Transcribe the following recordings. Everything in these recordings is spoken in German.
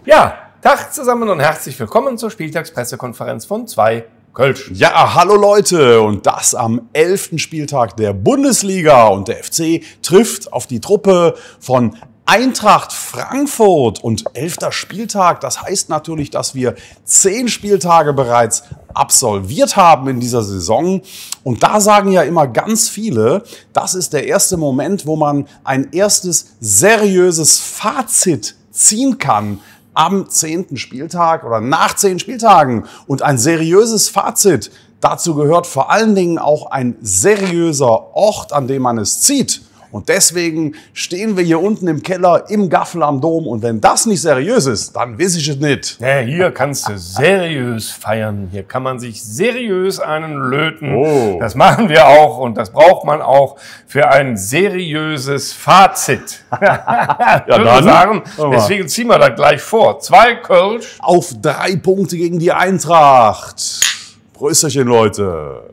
Ja, Tag zusammen und herzlich willkommen zur Spieltagspressekonferenz von 2 Kölsch. Ja, hallo Leute, und das am 11. Spieltag der Bundesliga, und der FC trifft auf die Truppe von Eintracht Frankfurt, und 11. Spieltag, das heißt natürlich, dass wir 10 Spieltage bereits absolviert haben in dieser Saison. Und da sagen ja immer ganz viele, das ist der erste Moment, wo man ein erstes seriöses Fazit ziehen kann am 10. Spieltag oder nach 10 Spieltagen. Und ein seriöses Fazit, dazu gehört vor allen Dingen auch ein seriöser Ort, an dem man es zieht. Und deswegen stehen wir hier unten im Keller im Gaffel am Dom. Und wenn das nicht seriös ist, dann weiß ich es nicht. Ja, hier kannst du seriös feiern. Hier kann man sich seriös einen löten. Oh. Das machen wir auch und das braucht man auch für ein seriöses Fazit. Ja, dann sagen, deswegen ziehen wir das gleich vor. 2 Kölsch. Auf 3 Punkte gegen die Eintracht. Prösterchen, Leute.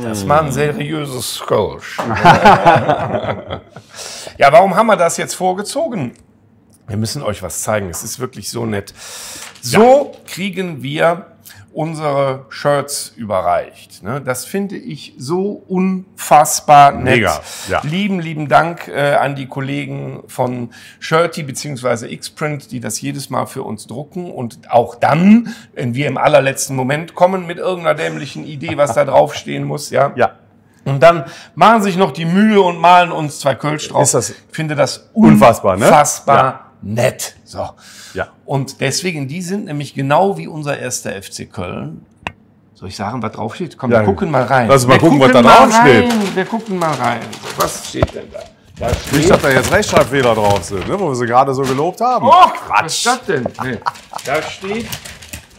Das war ein seriöses Kölsch. Ja, warum haben wir das jetzt vorgezogen? Wir müssen euch was zeigen. Es ist wirklich so nett. So kriegen wir unsere Shirts überreicht. Das finde ich so unfassbar nett. Mega, ja. Lieben Dank an die Kollegen von Shirty bzw. Xprint, die das jedes Mal für uns drucken und auch dann, wenn wir im allerletzten Moment kommen mit irgendeiner dämlichen Idee, was da draufstehen muss, ja. Und dann machen sich noch die Mühe und malen uns 2 Kölsch drauf. Ich finde das unfassbar, ne? Nett. So. Ja. Und deswegen, die sind nämlich genau wie unser erster FC Köln. Soll ich sagen, was drauf steht? Komm, wir gucken mal rein. Lass mal gucken, was da drauf steht. Wir gucken mal rein. So, was steht denn da? Da steht, Nicht, dass da jetzt Rechtschreibfehler drauf sind, ne, wo wir sie gerade so gelobt haben. oh, Quatsch. Was ist das denn? Nee. Da steht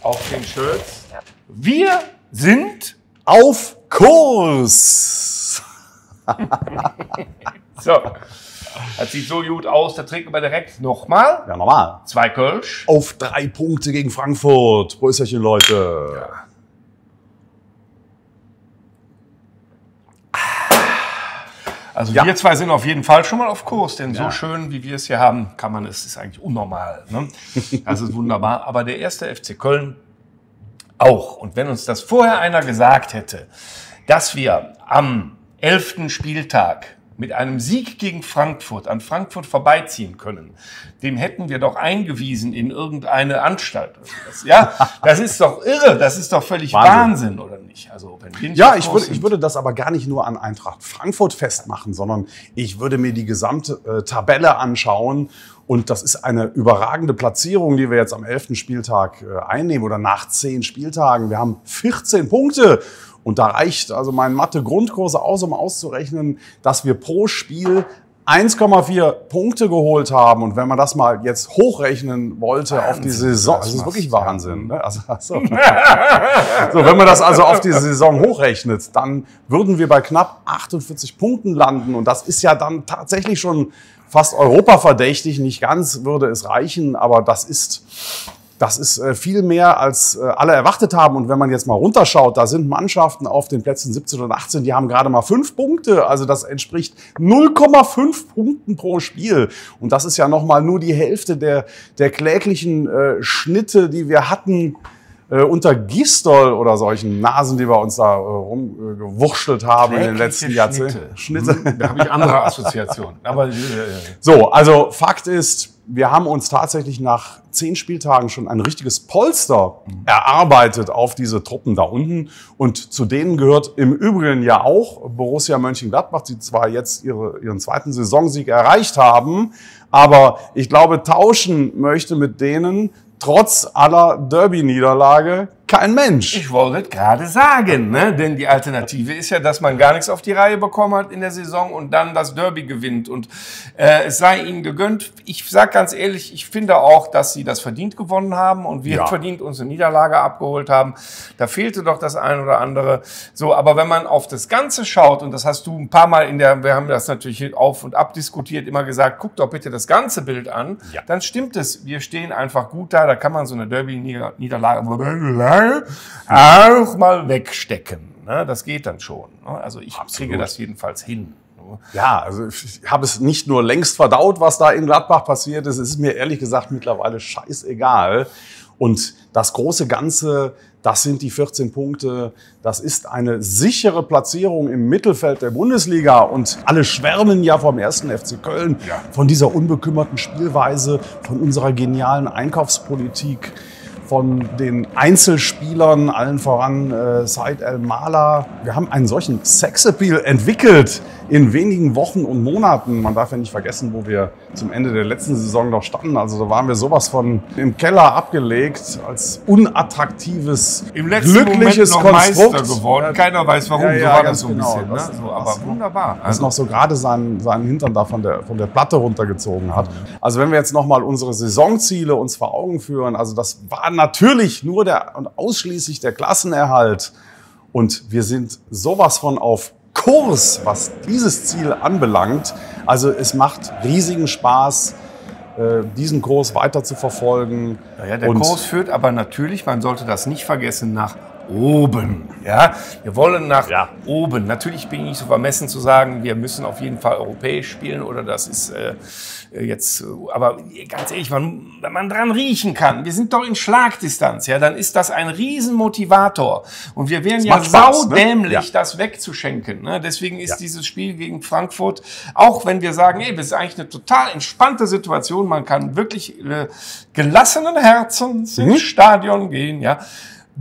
auf den Shirts, wir sind Auf Kurs. so. Das sieht so gut aus, da trinken wir direkt nochmal. Ja, normal. 2 Kölsch. Auf 3 Punkte gegen Frankfurt. Prösterchen, Leute. Also wir 2 sind auf jeden Fall schon mal auf Kurs, denn so schön, wie wir es hier haben, kann man es. Ist eigentlich unnormal. Ne? Das ist wunderbar. Aber der erste FC Köln auch. Und wenn uns das vorher einer gesagt hätte, dass wir am 11. Spieltag mit einem Sieg gegen Frankfurt an Frankfurt vorbeiziehen können, dem hätten wir doch eingewiesen in irgendeine Anstalt. Ja, das ist doch irre, das ist doch völlig Wahnsinn, oder nicht? Also, wenn wir nicht ich würde das aber gar nicht nur an Eintracht Frankfurt festmachen, sondern ich würde mir die gesamte Tabelle anschauen. Und das ist eine überragende Platzierung, die wir jetzt am 11. Spieltag einnehmen oder nach 10 Spieltagen. Wir haben 14 Punkte. Und da reicht also mein Mathe-Grundkurs aus, um auszurechnen, dass wir pro Spiel 1,4 Punkte geholt haben. Und wenn man das mal jetzt hochrechnen wollte Wahnsinn, auf die Saison, das ist wirklich Wahnsinn. Ne? Also, so, wenn man das also auf die Saison hochrechnet, dann würden wir bei knapp 48 Punkten landen. Und das ist ja dann tatsächlich schon fast europaverdächtig. Nicht ganz würde es reichen, aber das ist viel mehr, als alle erwartet haben. Und wenn man jetzt mal runterschaut, da sind Mannschaften auf den Plätzen 17 und 18, die haben gerade mal 5 Punkte. Also das entspricht 0,5 Punkten pro Spiel. Und das ist ja nochmal nur die Hälfte der kläglichen Schnitte, die wir hatten unter Gistol oder solchen Nasen, die wir uns da rumgewurschtelt haben in den letzten Jahrzehnten. Schnitte. Da habe ich andere Assoziationen. Aber so, also Fakt ist, wir haben uns tatsächlich nach 10 Spieltagen schon ein richtiges Polster erarbeitet auf diese Truppen da unten. Und zu denen gehört im Übrigen ja auch Borussia Mönchengladbach, die zwar jetzt ihren 2. Saisonsieg erreicht haben, aber ich glaube, tauschen möchte mit denen trotz aller Derby-Niederlage kein Mensch. Ich wollte gerade sagen, ne? Denn die Alternative ist ja, dass man gar nichts auf die Reihe bekommen hat in der Saison und dann das Derby gewinnt. Und es sei ihnen gegönnt. Ich sage ganz ehrlich, ich finde auch, dass sie das verdient gewonnen haben und wir verdient uns eine Niederlage abgeholt haben. Da fehlte doch das ein oder andere. So, aber wenn man auf das Ganze schaut, und das hast du ein paar Mal wir haben das natürlich auf und ab diskutiert, immer gesagt, guck doch bitte das ganze Bild an, dann stimmt es. Wir stehen einfach gut da kann man so eine Derby-Niederlage auch mal wegstecken. Das geht dann schon. Also ich kriege das jedenfalls hin. Ja, also ich habe es nicht nur längst verdaut, was da in Gladbach passiert ist. Es ist mir ehrlich gesagt mittlerweile scheißegal. Und das große Ganze, das sind die 14 Punkte. Das ist eine sichere Platzierung im Mittelfeld der Bundesliga. Und alle schwärmen ja vom 1. FC Köln, von dieser unbekümmerten Spielweise, von unserer genialen Einkaufspolitik, von den Einzelspielern, allen voran Said El-Mala. Wir haben einen solchen Sexappeal entwickelt in wenigen Wochen und Monaten. Man darf ja nicht vergessen, wo wir zum Ende der letzten Saison noch standen. Also da waren wir sowas von im Keller abgelegt als unattraktives, im letzten glückliches Moment noch Konstrukt. Meister geworden. Keiner weiß warum, so war das so ein bisschen. Ne? So, aber wunderbar. Das noch so gerade seinen Hintern da von der Platte runtergezogen hat. Also wenn wir jetzt nochmal unsere Saisonziele uns vor Augen führen, also das war natürlich nur und ausschließlich der Klassenerhalt. Und wir sind sowas von auf Kurs, was dieses Ziel anbelangt. Also es macht riesigen Spaß, diesen Kurs weiter zu verfolgen. Ja, der Kurs führt aber natürlich, man sollte das nicht vergessen, nach oben. Ja? Wir wollen nach oben. Natürlich bin ich nicht so vermessen zu sagen, wir müssen auf jeden Fall europäisch spielen oder das ist jetzt, aber ganz ehrlich, wenn man dran riechen kann, wir sind doch in Schlagdistanz, ja, dann ist das ein Riesenmotivator. Und wir wären ja saudämlich, das wegzuschenken. Ne? Deswegen ist dieses Spiel gegen Frankfurt, auch wenn wir sagen, ey, das ist eigentlich eine total entspannte Situation, man kann wirklich gelassenen Herzens ins Stadion gehen, ja.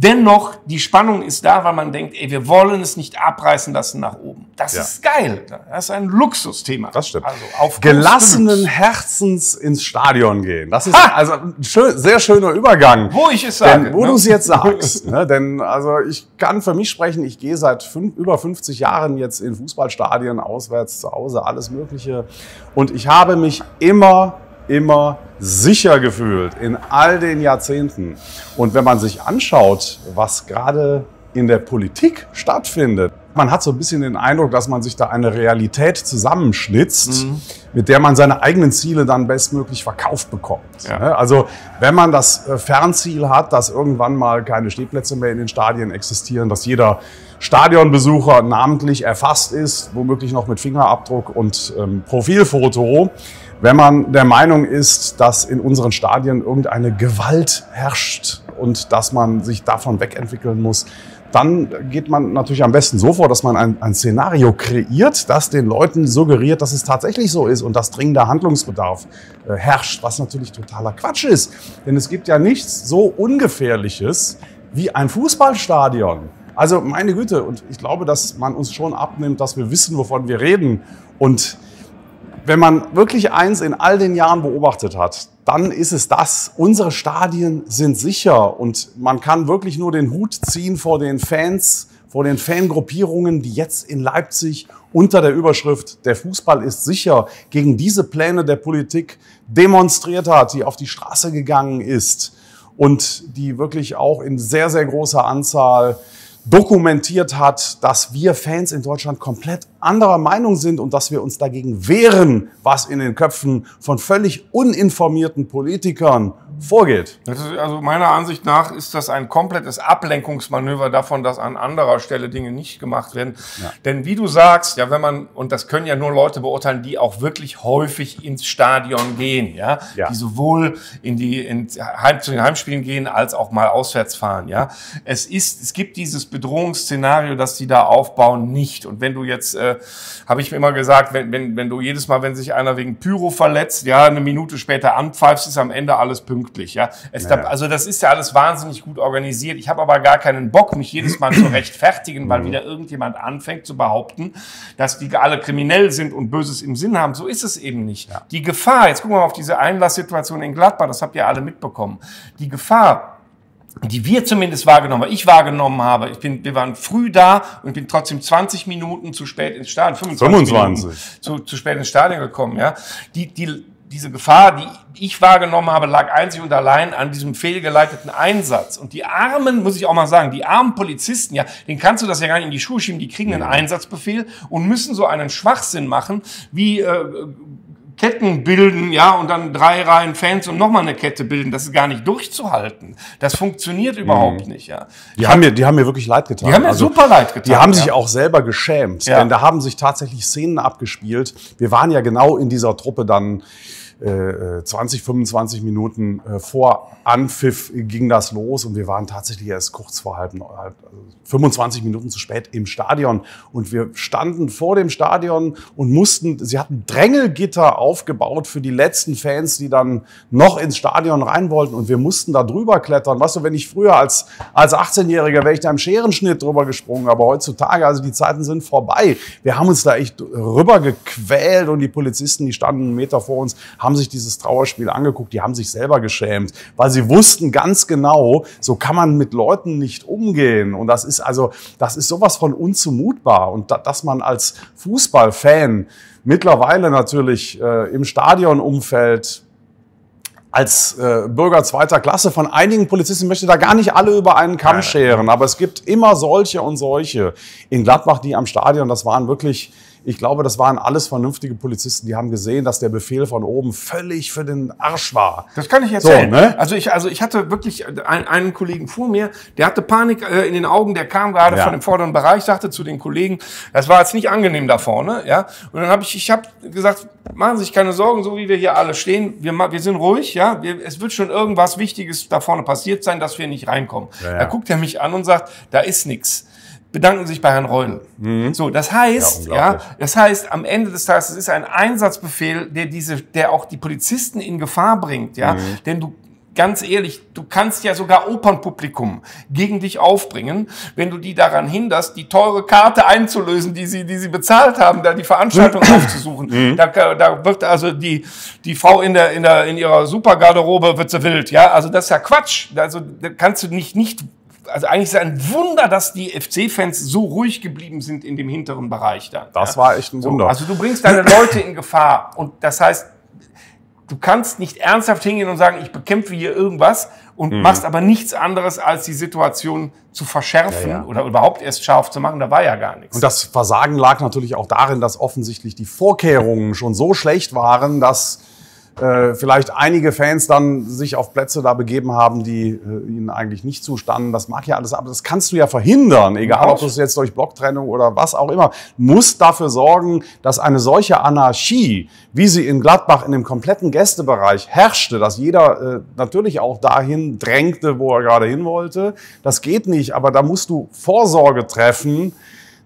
Dennoch, die Spannung ist da, weil man denkt, ey, wir wollen es nicht abreißen lassen nach oben. Das ist geil. Das ist ein Luxusthema. Das stimmt. Also auf gelassenen Herzens ins Stadion gehen. Das ist also ein sehr schöner Übergang. Wo ich es sage. Wo du es jetzt sagst. Ne? Denn also ich kann für mich sprechen, ich gehe seit über 50 Jahren jetzt in Fußballstadien, auswärts, zu Hause, alles Mögliche. Und ich habe mich immer sicher gefühlt in all den Jahrzehnten. Und wenn man sich anschaut, was gerade in der Politik stattfindet, man hat so ein bisschen den Eindruck, dass man sich da eine Realität zusammenschnitzt, mit der man seine eigenen Ziele dann bestmöglich verkauft bekommt. Ja. Also wenn man das Fernziel hat, dass irgendwann mal keine Stehplätze mehr in den Stadien existieren, dass jeder Stadionbesucher namentlich erfasst ist, womöglich noch mit Fingerabdruck und Profilfoto. Wenn man der Meinung ist, dass in unseren Stadien irgendeine Gewalt herrscht und dass man sich davon wegentwickeln muss, dann geht man natürlich am besten so vor, dass man ein Szenario kreiert, das den Leuten suggeriert, dass es tatsächlich so ist und dass dringender Handlungsbedarf herrscht, was natürlich totaler Quatsch ist. Denn es gibt ja nichts so Ungefährliches wie ein Fußballstadion. Also meine Güte, und ich glaube, dass man uns schon abnimmt, dass wir wissen, wovon wir reden. Und wenn man wirklich eins in all den Jahren beobachtet hat, dann ist es das. Unsere Stadien sind sicher und man kann wirklich nur den Hut ziehen vor den Fans, vor den Fangruppierungen, die jetzt in Leipzig unter der Überschrift "Der Fußball ist sicher" gegen diese Pläne der Politik demonstriert hat, die auf die Straße gegangen ist und die wirklich auch in sehr, sehr großer Anzahl dokumentiert hat, dass wir Fans in Deutschland komplett anderer Meinung sind und dass wir uns dagegen wehren, was in den Köpfen von völlig uninformierten Politikern vorgeht. Also meiner Ansicht nach ist das ein komplettes Ablenkungsmanöver davon, dass an anderer Stelle Dinge nicht gemacht werden. Ja. Denn wie du sagst, ja, wenn man, und das können ja nur Leute beurteilen, die auch wirklich häufig ins Stadion gehen, ja, die sowohl zu den Heimspielen gehen, als auch mal auswärts fahren, ja. Es gibt dieses Bedrohungsszenario, das die da aufbauen, nicht. Und wenn du jetzt, habe ich mir immer gesagt, wenn du jedes Mal, wenn sich einer wegen Pyro verletzt, ja, eine Minute später anpfeifst, ist am Ende alles pünktlich. Ja? Also das ist ja alles wahnsinnig gut organisiert. Ich habe aber gar keinen Bock, mich jedes Mal zu rechtfertigen, weil wieder irgendjemand anfängt zu behaupten, dass die alle kriminell sind und Böses im Sinn haben. So ist es eben nicht. Ja. Die Gefahr, jetzt gucken wir mal auf diese Einlasssituation in Gladbach, das habt ihr alle mitbekommen. Die Gefahr, die wir zumindest ich wahrgenommen habe, wir waren früh da und bin trotzdem 20 Minuten zu spät ins Stadion, 25 Minuten zu spät ins Stadion gekommen, ja. Diese Gefahr, die ich wahrgenommen habe, lag einzig und allein an diesem fehlgeleiteten Einsatz. Und die armen, muss ich auch mal sagen, die armen Polizisten, ja, denen kannst du das ja gar nicht in die Schuhe schieben, die kriegen einen Einsatzbefehl und müssen so einen Schwachsinn machen, wie Ketten bilden, ja, und dann 3 Reihen Fans und nochmal eine Kette bilden, das ist gar nicht durchzuhalten. Das funktioniert überhaupt nicht, ja. Die haben mir wirklich leid getan. Die haben mir super leid getan. Die haben sich auch selber geschämt, denn da haben sich tatsächlich Szenen abgespielt. Wir waren ja genau in dieser Truppe dann 20, 25 Minuten vor Anpfiff ging das los und wir waren tatsächlich erst kurz vor 25 Minuten zu spät im Stadion und wir standen vor dem Stadion und sie hatten Drängelgitter aufgebaut für die letzten Fans, die dann noch ins Stadion rein wollten und wir mussten da drüber klettern. Weißt du, wenn ich früher als 18-Jähriger wäre ich da im Scherenschnitt drüber gesprungen, aber heutzutage, also die Zeiten sind vorbei. Wir haben uns da echt rüber gequält und die Polizisten, die standen einen Meter vor uns, haben sich dieses Trauerspiel angeguckt, die haben sich selber geschämt, weil sie wussten ganz genau, so kann man mit Leuten nicht umgehen. Und das ist sowas von unzumutbar. Und dass man als Fußballfan mittlerweile natürlich im Stadionumfeld als Bürger zweiter Klasse von einigen Polizisten möchte da gar nicht alle über einen Kamm scheren. Aber es gibt immer solche und solche. In Gladbach, die am Stadion, das waren wirklich... Ich glaube, das waren alles vernünftige Polizisten, die haben gesehen, dass der Befehl von oben völlig für den Arsch war. Das kann ich erzählen. So, ne? Also ich hatte wirklich einen Kollegen vor mir, der hatte Panik in den Augen, der kam gerade von dem vorderen Bereich, sagte zu den Kollegen, das war jetzt nicht angenehm da vorne, ja. Und dann habe ich gesagt, machen Sie sich keine Sorgen, so wie wir hier alle stehen, wir sind ruhig, ja. Es wird schon irgendwas Wichtiges da vorne passiert sein, dass wir nicht reinkommen. Da guckt er mich an und sagt, da ist nichts. Bedanken sich bei Herrn Reul. So, das heißt, am Ende des Tages, es ist ein Einsatzbefehl, der auch die Polizisten in Gefahr bringt, ja. Denn du, ganz ehrlich, du kannst ja sogar Opernpublikum gegen dich aufbringen, wenn du die daran hinderst, die teure Karte einzulösen, die sie bezahlt haben, da die Veranstaltung aufzusuchen. Da wird also die Frau in ihrer Supergarderobe wird sie wild, ja. Also das ist ja Quatsch. Also da kannst du nicht also eigentlich ist es ein Wunder, dass die FC-Fans so ruhig geblieben sind in dem hinteren Bereich dann. Das war echt ein Wunder. Also du bringst deine Leute in Gefahr und das heißt, du kannst nicht ernsthaft hingehen und sagen, ich bekämpfe hier irgendwas und machst aber nichts anderes, als die Situation zu verschärfen oder überhaupt erst scharf zu machen. Da war ja gar nichts. Und das Versagen lag natürlich auch darin, dass offensichtlich die Vorkehrungen schon so schlecht waren, dass vielleicht einige Fans dann sich auf Plätze da begeben haben, die ihnen eigentlich nicht zustanden. Das mag ja alles, aber das kannst du ja verhindern, egal ob du es jetzt durch Blocktrennung oder was auch immer. Musst dafür sorgen, dass eine solche Anarchie, wie sie in Gladbach in dem kompletten Gästebereich herrschte, dass jeder natürlich auch dahin drängte, wo er gerade hin wollte. Das geht nicht, aber da musst du Vorsorge treffen,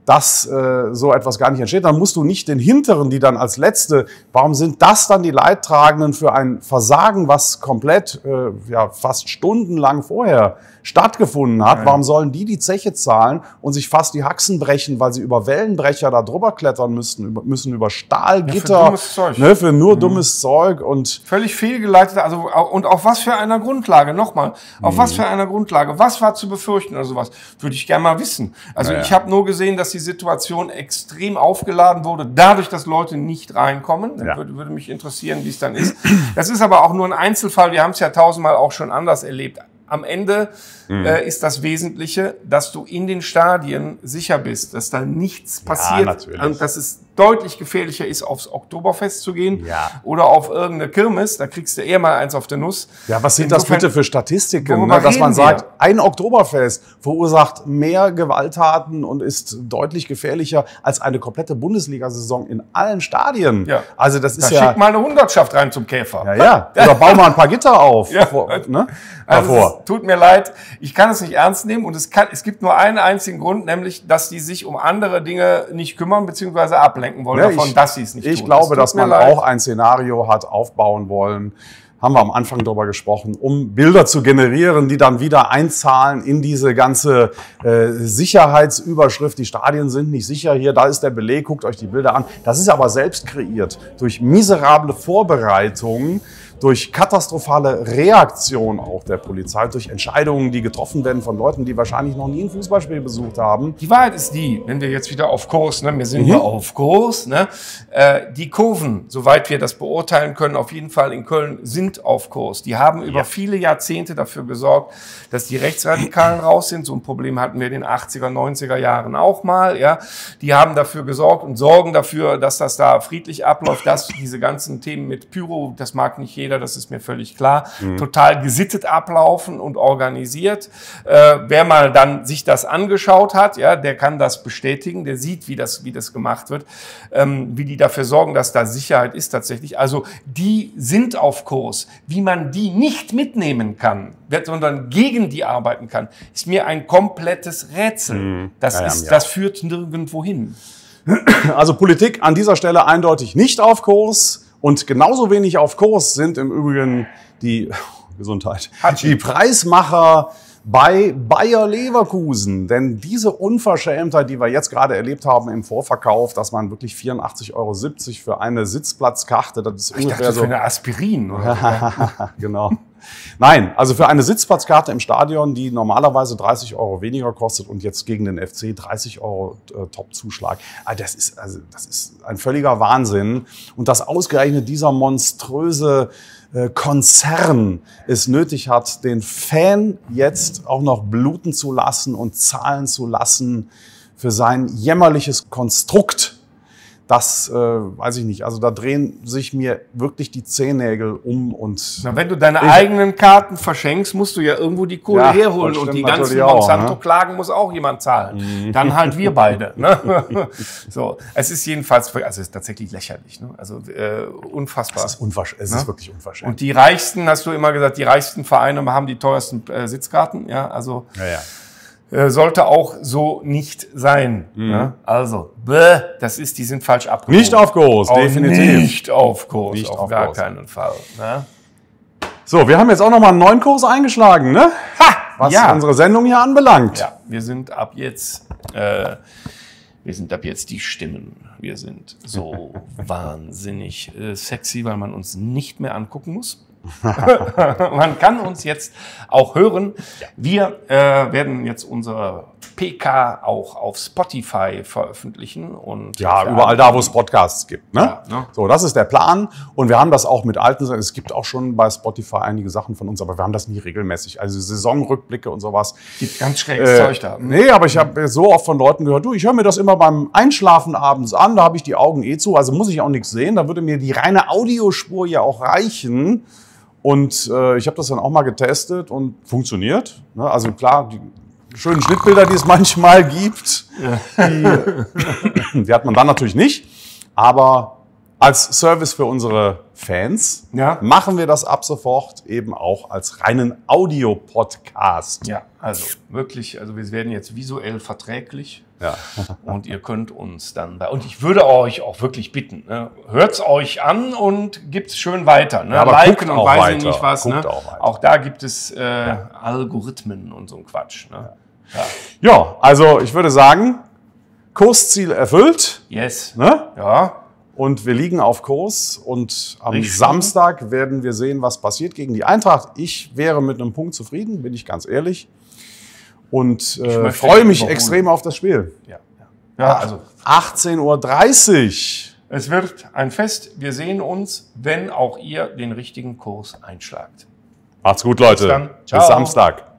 dass so etwas gar nicht entsteht. Dann musst du nicht den Hinteren, die dann als Letzte, warum sind das dann die Leidtragenden für ein Versagen, was komplett fast stundenlang vorher stattgefunden hat? Warum sollen die Zeche zahlen und sich fast die Haxen brechen, weil sie über Wellenbrecher da drüber klettern müssen über Stahlgitter, für dummes Zeug. Ne, für nur dummes Zeug und völlig fehlgeleitet. Also und auf was für einer Grundlage? Nochmal, auf was für einer Grundlage? Was war zu befürchten oder sowas? Würde ich gerne mal wissen. Also ich habe nur gesehen, dass die Situation extrem aufgeladen wurde, dadurch, dass Leute nicht reinkommen. Würde mich interessieren, wie es dann ist. Das ist aber auch nur ein Einzelfall. Wir haben es ja tausendmal auch schon anders erlebt. Am Ende ist das Wesentliche, dass du in den Stadien sicher bist, dass da nichts passiert und dass es deutlich gefährlicher ist, aufs Oktoberfest zu gehen oder auf irgendeine Kirmes. Da kriegst du eher mal eins auf der Nuss. Ja, was sind das bitte für Statistiken, ne? Dass man sagt, ein Oktoberfest verursacht mehr Gewalttaten und ist deutlich gefährlicher als eine komplette Bundesliga-Saison in allen Stadien. Ja. Also das ist schick mal eine Hundertschaft rein zum Käfer. Oder bau mal ein paar Gitter auf. Also es tut mir leid, ich kann es nicht ernst nehmen und es gibt nur einen einzigen Grund, nämlich, dass die sich um andere Dinge nicht kümmern bzw. ablenken wollen davon, dass sie es nicht tun. Ich glaube, dass man auch ein Szenario hat aufbauen wollen, haben wir am Anfang darüber gesprochen, um Bilder zu generieren, die dann wieder einzahlen in diese ganze Sicherheitsüberschrift. Die Stadien sind nicht sicher hier, da ist der Beleg, guckt euch die Bilder an. Das ist aber selbst kreiert durch miserable Vorbereitungen, durch katastrophale Reaktion auch der Polizei, durch Entscheidungen, die getroffen werden von Leuten, die wahrscheinlich noch nie ein Fußballspiel besucht haben. Die Wahrheit ist die, wenn wir jetzt wieder auf Kurs, ne, wir sind ja auf Kurs, ne, die Kurven, soweit wir das beurteilen können, auf jeden Fall in Köln sind auf Kurs. Die haben über viele Jahrzehnte dafür gesorgt, dass die Rechtsradikalen raus sind. So ein Problem hatten wir in den 80er, 90er Jahren auch mal. Ja. Die haben dafür gesorgt und sorgen dafür, dass das da friedlich abläuft, dass diese ganzen Themen mit Pyro, das mag nicht jeder, das ist mir völlig klar, total gesittet ablaufen und organisiert. Wer mal dann sich das angeschaut hat, ja, der kann das bestätigen, der sieht, wie das gemacht wird, wie die dafür sorgen, dass da Sicherheit ist tatsächlich. Also die sind auf Kurs. Wie man die nicht mitnehmen kann, sondern gegen die arbeiten kann, ist mir ein komplettes Rätsel. Das führt nirgendwo hin. Also Politik an dieser Stelle eindeutig nicht auf Kurs und genauso wenig auf Kurs sind im Übrigen die die Preismacher bei Bayer Leverkusen. Denn diese Unverschämtheit, die wir jetzt gerade erlebt haben im Vorverkauf, dass man wirklich 84,70 € für eine Sitzplatzkarte, das ist ungefähr so für eine Aspirin oder so. Genau. Nein, also für eine Sitzplatzkarte im Stadion, die normalerweise 30 € weniger kostet und jetzt gegen den FC 30 € Top-Zuschlag. Das ist ein völliger Wahnsinn. Und dass ausgerechnet dieser monströse Konzern es nötig hat, den Fan jetzt auch noch bluten zu lassen und zahlen zu lassen für sein jämmerliches Konstrukt. Das weiß ich nicht. Also da drehen sich mir wirklich die Zehennägel um. Und na, wenn du deine eigenen Karten verschenkst, musst du ja irgendwo die Kohle herholen. Und die ganzen Monsanto-Klagen muss auch jemand zahlen. Dann halt wir beide. Ne? So, es ist jedenfalls, also es ist tatsächlich lächerlich. Ne? Also unfassbar. Es ist wirklich unverschämt. Und die reichsten, hast du immer gesagt, die reichsten Vereine haben die teuersten Sitzkarten. Ja, also sollte auch so nicht sein. Ne? Also, die sind falsch abgewogen. Nicht auf Kurs, definitiv. Nicht auf Kurs, nicht auf gar keinen Fall. Ne? So, wir haben jetzt auch noch mal einen neuen Kurs eingeschlagen, ne? Was unsere Sendung hier anbelangt. Ja, wir sind ab jetzt die Stimmen. Wir sind so wahnsinnig sexy, weil man uns nicht mehr angucken muss. Man kann uns jetzt auch hören. Wir werden jetzt unsere PK auch auf Spotify veröffentlichen. Und überall da, wo es Podcasts gibt. Ne? So, das ist der Plan. Und wir haben das auch mit alten, es gibt auch schon bei Spotify einige Sachen von uns, aber wir haben das nie regelmäßig. Also Saisonrückblicke und sowas. Gibt ganz schräges Zeug da. Nee, aber ich habe so oft von Leuten gehört, ich höre mir das immer beim Einschlafen abends an, da habe ich die Augen zu, also muss ich auch nichts sehen. Da würde mir die reine Audiospur ja auch reichen. Und ich habe das dann auch mal getestet und funktioniert. Ne? Also klar, die schönen Schnittbilder, die es manchmal gibt, die hat man dann natürlich nicht. Aber als Service für unsere Fans machen wir das ab sofort eben auch als reinen Audio-Podcast. Ja, also wirklich, wir werden jetzt visuell verträglich. Ja. Und ihr könnt uns dann und ich würde euch auch wirklich bitten, ne, hört's euch an und gibt's schön weiter. Ne? Aber liken und weiß ich nicht was. Ne? Auch da gibt es Algorithmen und so ein Quatsch. Ne? Ja, also ich würde sagen, Kursziel erfüllt. Yes. Ne? Ja. Und wir liegen auf Kurs und am Samstag werden wir sehen, was passiert gegen die Eintracht. Ich wäre mit einem Punkt zufrieden, bin ich ganz ehrlich. Und freue mich extrem auf das Spiel. Ja, also 18:30 Uhr. Es wird ein Fest. Wir sehen uns, wenn auch ihr den richtigen Kurs einschlagt. Macht's gut, Leute. Bis dann. Bis Samstag.